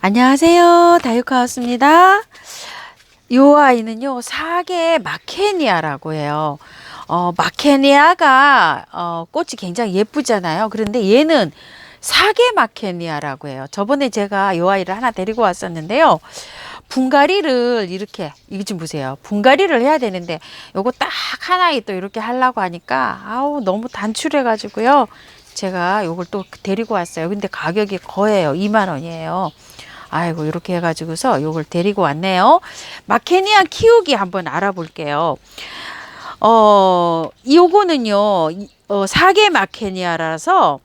안녕하세요. 다육하우스입니다. 요 아이는요, 사계 마케니아라고 해요. 마케니아가 꽃이 굉장히 예쁘잖아요. 그런데 얘는 사계 마케니아라고 해요. 저번에 제가 요 아이를 하나 데리고 왔었는데요. 분갈이를 이렇게, 이거 좀 보세요. 분갈이를 해야 되는데 요거 딱 하나에 또 이렇게 하려고 하니까 아우 너무 단출해 가지고요. 제가 요걸 또 데리고 왔어요. 근데 가격이 거예요. 2만 원이에요. 아이고 이렇게 해가지고서 요걸 데리고 왔네요. 마케니아 키우기 한번 알아볼게요. 요거는요, 사계 마케니아라서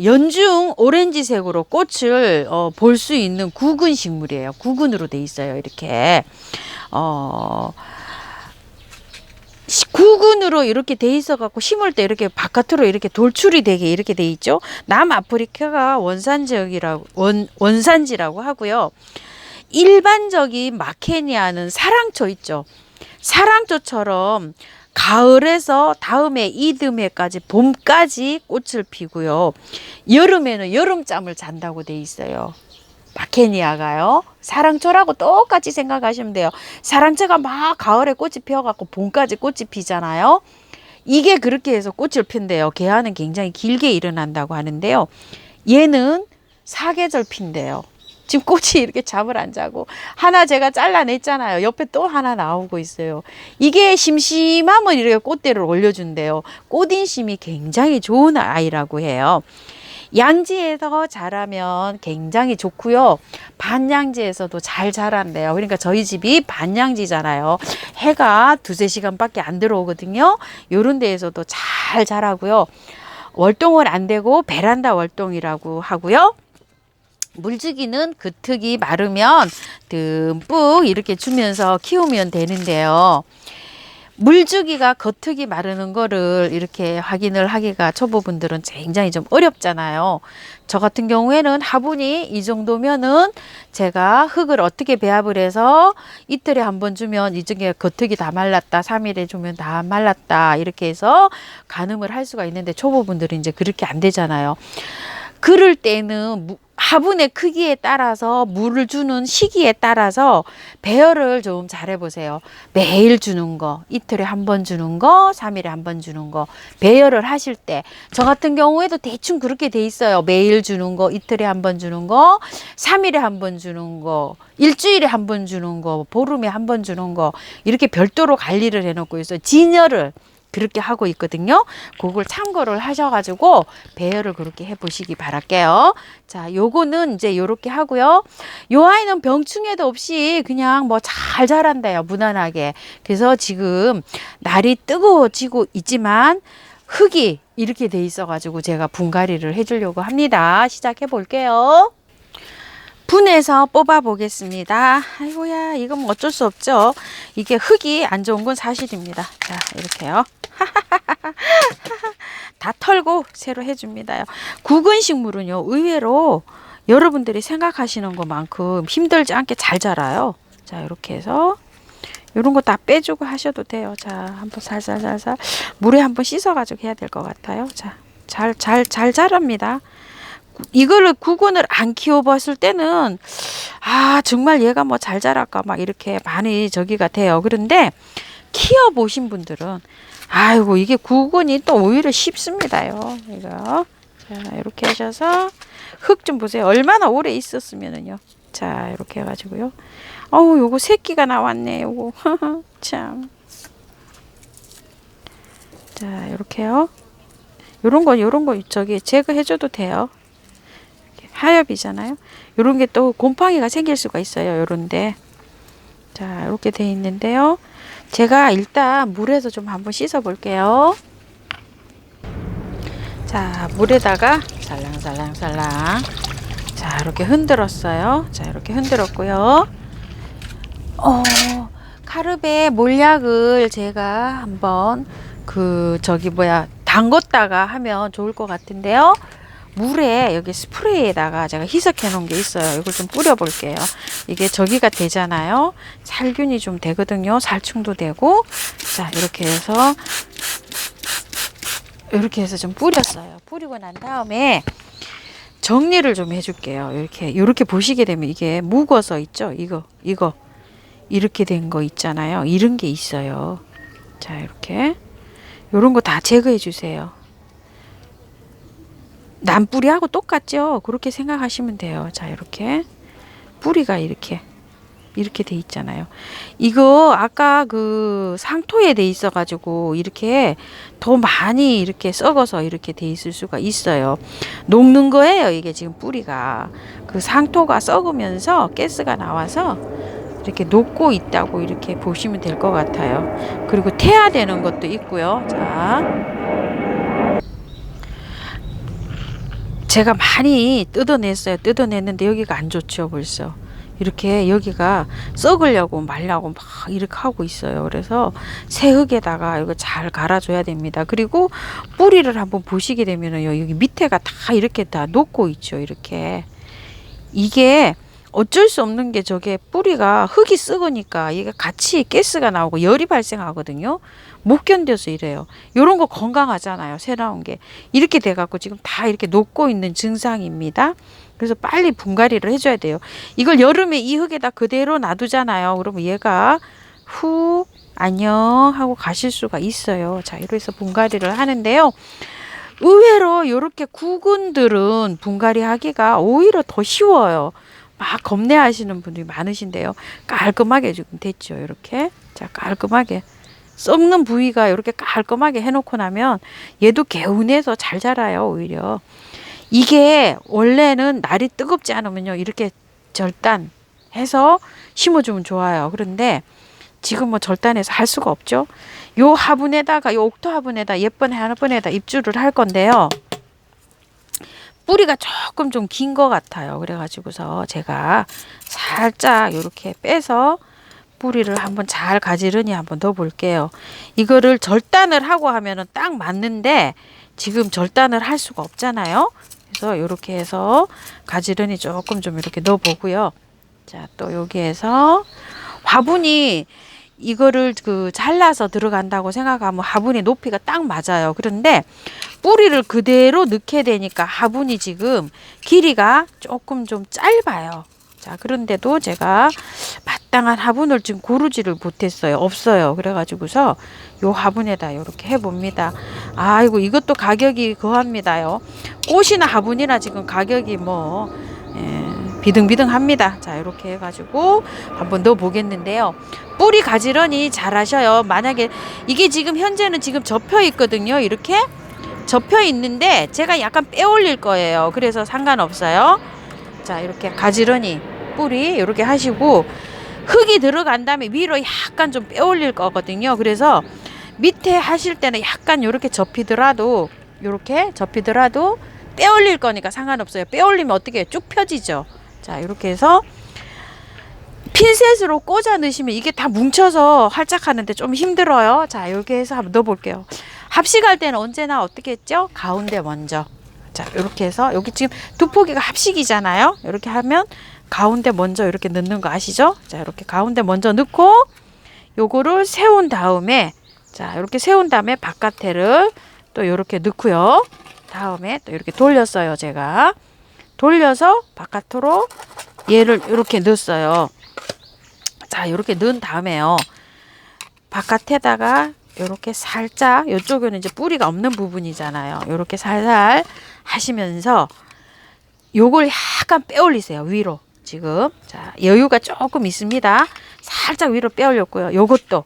연중 오렌지색으로 꽃을 볼 수 있는 구근 식물이에요. 구근으로 돼 있어요. 이렇게 구근으로 이렇게 돼 있어 갖고 심을 때 이렇게 바깥으로 이렇게 돌출이 되게 이렇게 돼 있죠. 남아프리카가 원산지라고 하고요. 일반적인 마케니아는 사랑초 있죠. 사랑초처럼 가을에서 다음해 이듬해까지 봄까지 꽃을 피고요. 여름에는 여름잠을 잔다고 돼 있어요. 마케니아가요. 사랑초라고 똑같이 생각하시면 돼요. 사랑초가 막 가을에 꽃이 피어갖고 봄까지 꽃이 피잖아요. 이게 그렇게 해서 꽃을 핀대요. 개화는 굉장히 길게 일어난다고 하는데요. 얘는 사계절 핀대요. 지금 꽃이 이렇게 잠을 안 자고 하나 제가 잘라냈잖아요. 옆에 또 하나 나오고 있어요. 이게 심심하면 이렇게 꽃대를 올려준대요. 꽃인심이 굉장히 좋은 아이라고 해요. 양지에서 자라면 굉장히 좋고요. 반양지에서도 잘 자란대요. 그러니까 저희 집이 반양지잖아요. 해가 2~3시간밖에 안 들어오거든요. 요런 데에서도 잘 자라고요. 월동은 안 되고 베란다 월동이라고 하고요. 물주기는 그특이 마르면 듬뿍 이렇게 주면서 키우면 되는데요. 물주기가 겉흙이 마르는 거를 이렇게 확인을 하기가 초보분들은 굉장히 좀 어렵잖아요. 저 같은 경우에는 화분이 이 정도면은 제가 흙을 어떻게 배합을 해서 이틀에 한 번 주면 이중에 겉흙이 다 말랐다, 3일에 주면 다 말랐다, 이렇게 해서 가늠을 할 수가 있는데 초보분들은 이제 그렇게 안 되잖아요. 그럴 때는 화분의 크기에 따라서 물을 주는 시기에 따라서 배열을 좀 잘 해보세요. 매일 주는 거, 이틀에 한 번 주는 거, 3일에 한 번 주는 거 배열을 하실 때 저 같은 경우에도 대충 그렇게 돼 있어요. 매일 주는 거, 이틀에 한 번 주는 거, 3일에 한 번 주는 거, 일주일에 한 번 주는 거, 보름에 한 번 주는 거 이렇게 별도로 관리를 해놓고 있어요. 진열을 그렇게 하고 있거든요. 그걸 참고를 하셔가지고 배열을 그렇게 해보시기 바랄게요. 자, 요거는 이제 요렇게 하고요. 요 아이는 병충해도 없이 그냥 뭐 잘 자란대요. 무난하게. 그래서 지금 날이 뜨거워지고 있지만 흙이 이렇게 돼 있어가지고 제가 분갈이를 해주려고 합니다. 시작해 볼게요. 분해서 뽑아 보겠습니다. 아이고야, 이건 뭐 어쩔 수 없죠. 이게 흙이 안 좋은 건 사실입니다. 자, 이렇게요. 다 털고 새로 해줍니다요. 구근 식물은요, 의외로 여러분들이 생각하시는 것만큼 힘들지 않게 잘 자라요. 자, 이렇게 해서 이런 거 다 빼주고 하셔도 돼요. 자, 한번 살살살살 물에 한번 씻어가지고 해야 될 것 같아요. 자, 잘 자랍니다. 이거를 구근을 안 키워봤을 때는 정말 얘가 뭐 잘 자랄까 막 이렇게 많이 저기가 돼요. 그런데 키워보신 분들은 아이고 이게 구근이 또 오히려 쉽습니다요. 이거 자 이렇게 하셔서 흙 좀 보세요. 얼마나 오래 있었으면은요. 자 이렇게 해가지고요. 어우 요거 새끼가 나왔네. 요거 참. 자 이렇게요. 요런 거 저기 제거해줘도 돼요. 하엽이잖아요. 요런 게 또 곰팡이가 생길 수가 있어요. 요런데 자 이렇게 돼 있는데요. 제가 일단 물에서 좀 한번 씻어 볼게요. 자 물에다가 살랑살랑살랑 자 이렇게 흔들었어요. 자 이렇게 흔들었고요. 카르베 몰약을 제가 한번 담궜다가 하면 좋을 것 같은데요. 물에 여기 스프레이에다가 제가 희석해 놓은 게 있어요. 이걸 좀 뿌려 볼게요. 이게 저기가 되잖아요. 살균이 좀 되거든요. 살충도 되고. 자, 이렇게 해서 좀 뿌렸어요. 뿌리고 난 다음에 정리를 좀 해줄게요. 이렇게 보시게 되면 이게 묵어서 있죠. 이거 이렇게 된 거 있잖아요. 이런 게 있어요. 자, 이렇게 요런 거 다 제거해 주세요. 남뿌리하고 똑같죠? 그렇게 생각하시면 돼요. 자, 이렇게 뿌리가 이렇게 돼 있잖아요. 이거 아까 그 상토에 돼 있어 가지고 이렇게 더 많이 이렇게 썩어서 이렇게 돼 있을 수가 있어요. 녹는 거예요. 이게 지금 뿌리가 그 상토가 썩으면서 가스가 나와서 이렇게 녹고 있다고 이렇게 보시면 될 것 같아요. 그리고 태화되는 것도 있고요. 자, 제가 많이 뜯어냈어요. 뜯어냈는데 여기가 안 좋죠. 벌써 이렇게 여기가 썩으려고 말라고 막 이렇게 하고 있어요. 그래서 새 흙에다가 이거 잘 갈아줘야 됩니다. 그리고 뿌리를 한번 보시게 되면요, 여기 밑에가 다 이렇게 다 녹고 있죠. 이렇게 이게 어쩔 수 없는 게 저게 뿌리가 흙이 썩으니까 이게 같이 가스가 나오고 열이 발생하거든요. 못 견뎌서 이래요. 요런 거 건강하잖아요. 새 나온 게 이렇게 돼갖고 지금 다 이렇게 녹고 있는 증상입니다. 그래서 빨리 분갈이를 해줘야 돼요. 이걸 여름에 이 흙에다 그대로 놔두잖아요. 그러면 얘가 후 안녕 하고 가실 수가 있어요. 자, 이래서 분갈이를 하는데요. 의외로 이렇게 구근들은 분갈이 하기가 오히려 더 쉬워요. 막 겁내하시는 분들이 많으신데요. 깔끔하게 지금 됐죠. 이렇게. 자, 깔끔하게. 썩는 부위가 이렇게 깔끔하게 해놓고 나면 얘도 개운해서 잘 자라요. 오히려. 이게 원래는 날이 뜨겁지 않으면요. 이렇게 절단해서 심어주면 좋아요. 그런데 지금 뭐 절단해서 할 수가 없죠. 요 화분에다가, 요 옥토 화분에다 예쁜 화분에다 입주를 할 건데요. 뿌리가 조금 좀 긴 것 같아요. 그래가지고서 제가 살짝 이렇게 빼서 뿌리를 한번 잘 가지런히 한번 넣어 볼게요. 이거를 절단을 하고 하면은 딱 맞는데 지금 절단을 할 수가 없잖아요. 그래서 이렇게 해서 가지런히 조금 좀 이렇게 넣어 보고요. 자, 또 여기에서 화분이 이거를 그 잘라서 들어간다고 생각하면 화분의 높이가 딱 맞아요. 그런데 뿌리를 그대로 넣게 되니까 화분이 지금 길이가 조금 좀 짧아요. 자, 그런데도 제가 마땅한 화분을 지금 고르지를 못했어요. 없어요. 그래가지고서 요 화분에다 이렇게 해봅니다. 아이고, 이것도 가격이 거합니다요. 꽃이나 화분이나 지금 가격이 뭐 비등비등합니다. 자, 이렇게 해가지고 한번 넣어 보겠는데요. 뿌리 가지런히 잘 하셔요. 만약에 이게 지금 현재는 지금 접혀 있거든요. 이렇게 접혀 있는데 제가 약간 빼올릴 거예요. 그래서 상관없어요. 자, 이렇게 가지런히 뿌리 이렇게 하시고 흙이 들어간 다음에 위로 약간 좀 빼올릴 거거든요. 그래서 밑에 하실 때는 약간 이렇게 접히더라도 빼올릴 거니까 상관없어요. 빼올리면 어떻게 해요? 쭉 펴지죠. 자, 이렇게 해서 핀셋으로 꽂아 넣으시면 이게 다 뭉쳐서 활짝하는데 좀 힘들어요. 자, 이렇게 해서 한번 넣어 볼게요. 합식할 때는 언제나 어떻게 했죠? 가운데 먼저. 자, 이렇게 해서 여기 지금 두 포기가 합식이잖아요. 이렇게 하면 가운데 먼저 이렇게 넣는 거 아시죠? 자, 이렇게 가운데 먼저 넣고 요거를 세운 다음에, 자, 이렇게 세운 다음에 바깥에를 또 이렇게 넣고요. 다음에 또 이렇게 돌렸어요. 제가 돌려서 바깥으로 얘를 이렇게 넣었어요. 자, 이렇게 넣은 다음에요. 바깥에다가 이렇게 살짝, 이쪽에는 이제 뿌리가 없는 부분이잖아요. 이렇게 살살 하시면서 요걸 약간 빼올리세요. 위로. 지금. 자, 여유가 조금 있습니다. 살짝 위로 빼올렸고요. 요것도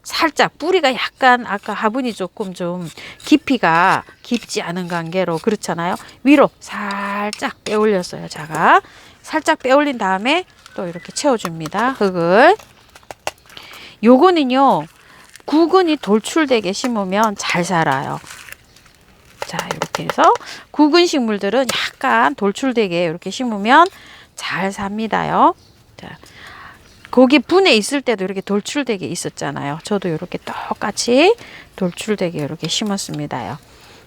살짝 뿌리가 약간 아까 화분이 조금 좀 깊이가 깊지 않은 관계로 그렇잖아요. 위로 살짝 빼올렸어요. 제가 살짝 빼올린 다음에 또 이렇게 채워줍니다. 흙을. 요거는요, 구근이 돌출되게 심으면 잘 자라요. 자, 이렇게 해서 구근 식물들은 약간 돌출되게 이렇게 심으면 잘 삽니다요. 자, 거기 분에 있을 때도 이렇게 돌출되게 있었잖아요. 저도 이렇게 똑같이 돌출되게 이렇게 심었습니다요.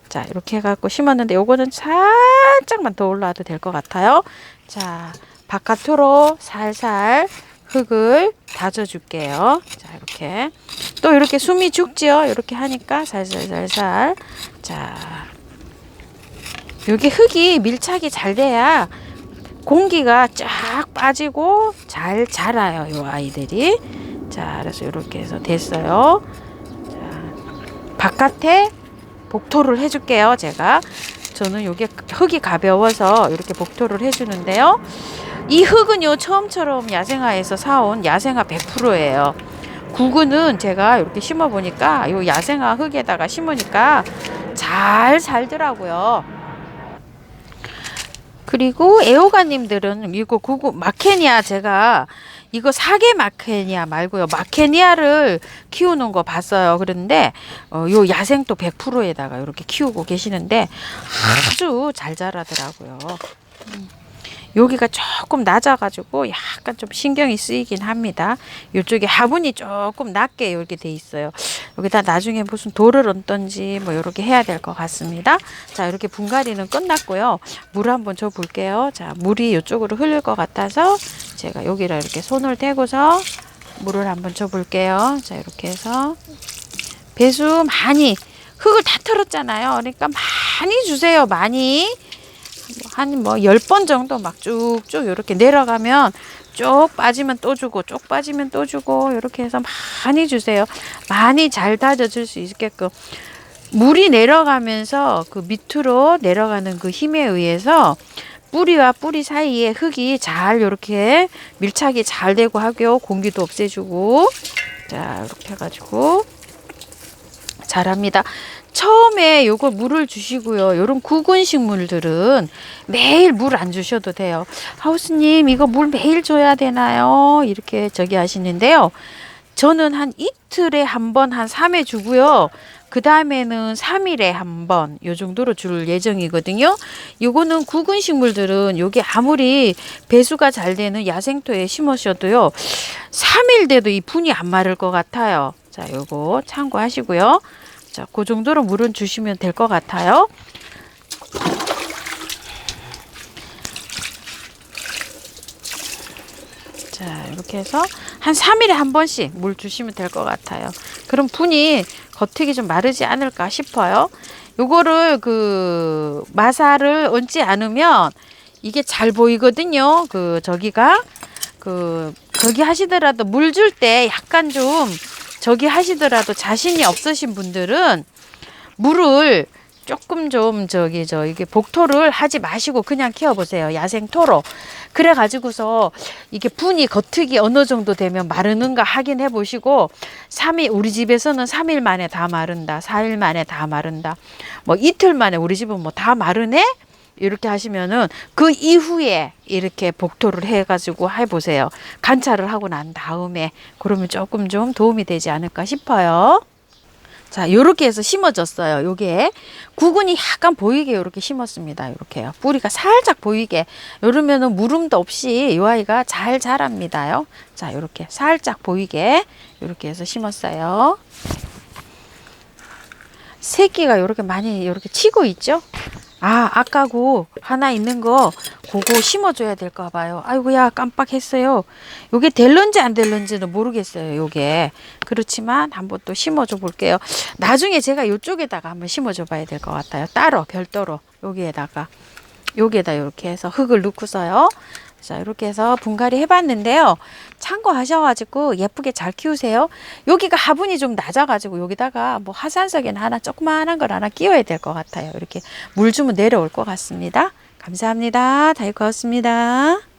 자, 이렇게 해갖고 심었는데 요거는 살짝만 더 올라와도 될 것 같아요. 자, 바깥으로 살살 흙을 다져줄게요. 자, 이렇게. 또 이렇게 숨이 죽지요. 이렇게 하니까 살살살살. 자, 여기 흙이 밀착이 잘 돼야 공기가 쫙 빠지고 잘 자라요, 요 아이들이. 자, 그래서 이렇게 해서 됐어요. 자, 바깥에 복토를 해줄게요. 저는 요게 흙이 가벼워서 이렇게 복토를 해주는데요. 이 흙은요, 처음처럼 야생화에서 사온 야생화 100%예요. 구근은 제가 이렇게 심어 보니까 요 야생화 흙에다가 심으니까 잘 살더라고요. 그리고 애호가님들은 이거 구근 마케니아, 제가 이거 사계 마케니아 말고요, 마케니아를 키우는 거 봤어요. 그런데 요 야생토 100%에다가 이렇게 키우고 계시는데 아주 잘 자라더라고요. 여기가 조금 낮아가지고 약간 좀 신경이 쓰이긴 합니다. 이쪽에 화분이 조금 낮게 이렇게 돼 있어요. 여기다 나중에 무슨 돌을 얹던지 뭐 이렇게 해야 될 것 같습니다. 자, 이렇게 분갈이는 끝났고요. 물 한번 줘 볼게요. 자, 물이 이쪽으로 흐를 것 같아서 제가 여기를 이렇게 손을 대고서 물을 한번 줘 볼게요. 자, 이렇게 해서 배수 많이, 흙을 다 털었잖아요. 그러니까 많이 주세요. 많이. 한 10번 정도 막 쭉쭉 이렇게 내려가면 쭉 빠지면 또 주고, 쭉 빠지면 또 주고, 이렇게 해서 많이 주세요. 많이 잘 다져줄 수 있게끔. 물이 내려가면서 그 밑으로 내려가는 그 힘에 의해서 뿌리와 뿌리 사이에 흙이 잘 이렇게 밀착이 잘 되고 하고요. 공기도 없애주고. 자, 이렇게 해가지고 잘합니다. 처음에 요거 물을 주시고요. 요런 구근 식물들은 매일 물 안 주셔도 돼요. 하우스님, 이거 물 매일 줘야 되나요? 이렇게 저기 하시는데요. 저는 한 이틀에 한 번, 한 3회 주고요. 그 다음에는 3일에 한 번, 요 정도로 줄 예정이거든요. 요거는 구근 식물들은 요게 아무리 배수가 잘 되는 야생토에 심으셔도요, 3일 돼도 이 분이 안 마를 것 같아요. 자, 요거 참고하시고요. 자, 그 정도로 물은 주시면 될 것 같아요. 자, 이렇게 해서 한 3일에 한 번씩 물 주시면 될 것 같아요. 그럼 분이 겉흙이 좀 마르지 않을까 싶어요. 요거를 마사를 얹지 않으면 이게 잘 보이거든요. 저기 하시더라도 물 줄 때 약간 좀 저기 하시더라도 자신이 없으신 분들은 물을 조금 좀 이게 복토를 하지 마시고 그냥 키워보세요. 야생토로. 그래가지고서 이게 분이 겉흙이 어느 정도 되면 마르는가 확인해 보시고, 3일, 우리 집에서는 3일 만에 다 마른다, 4일 만에 다 마른다, 뭐 이틀 만에 우리 집은 뭐 다 마르네? 이렇게 하시면은 그 이후에 이렇게 복토를 해가지고 해보세요. 관찰을 하고 난 다음에. 그러면 조금 좀 도움이 되지 않을까 싶어요. 자, 요렇게 해서 심어졌어요. 요게 구근이 약간 보이게 요렇게 심었습니다. 요렇게요. 뿌리가 살짝 보이게. 요러면은 물음도 없이 요 아이가 잘 자랍니다요. 자, 요렇게 살짝 보이게 요렇게 해서 심었어요. 새끼가 요렇게 많이 요렇게 치고 있죠. 아까고 하나 있는 거 그거 심어줘야 될까 봐요. 아이고야, 깜빡했어요. 요게 될런지 안 될런지는 모르겠어요. 요게 그렇지만 한번 또 심어줘 볼게요. 나중에 제가 요쪽에다가 한번 심어줘 봐야 될 것 같아요. 따로 별도로 여기에다 이렇게 해서 흙을 넣고서요. 자, 이렇게 해서 분갈이 해봤는데요. 참고하셔가지고 예쁘게 잘 키우세요. 여기가 화분이 좀 낮아가지고 여기다가 뭐 화산석에는 하나 조그만한 걸 하나 끼워야 될 것 같아요. 이렇게 물 주면 내려올 것 같습니다. 감사합니다. 다 익었습니다.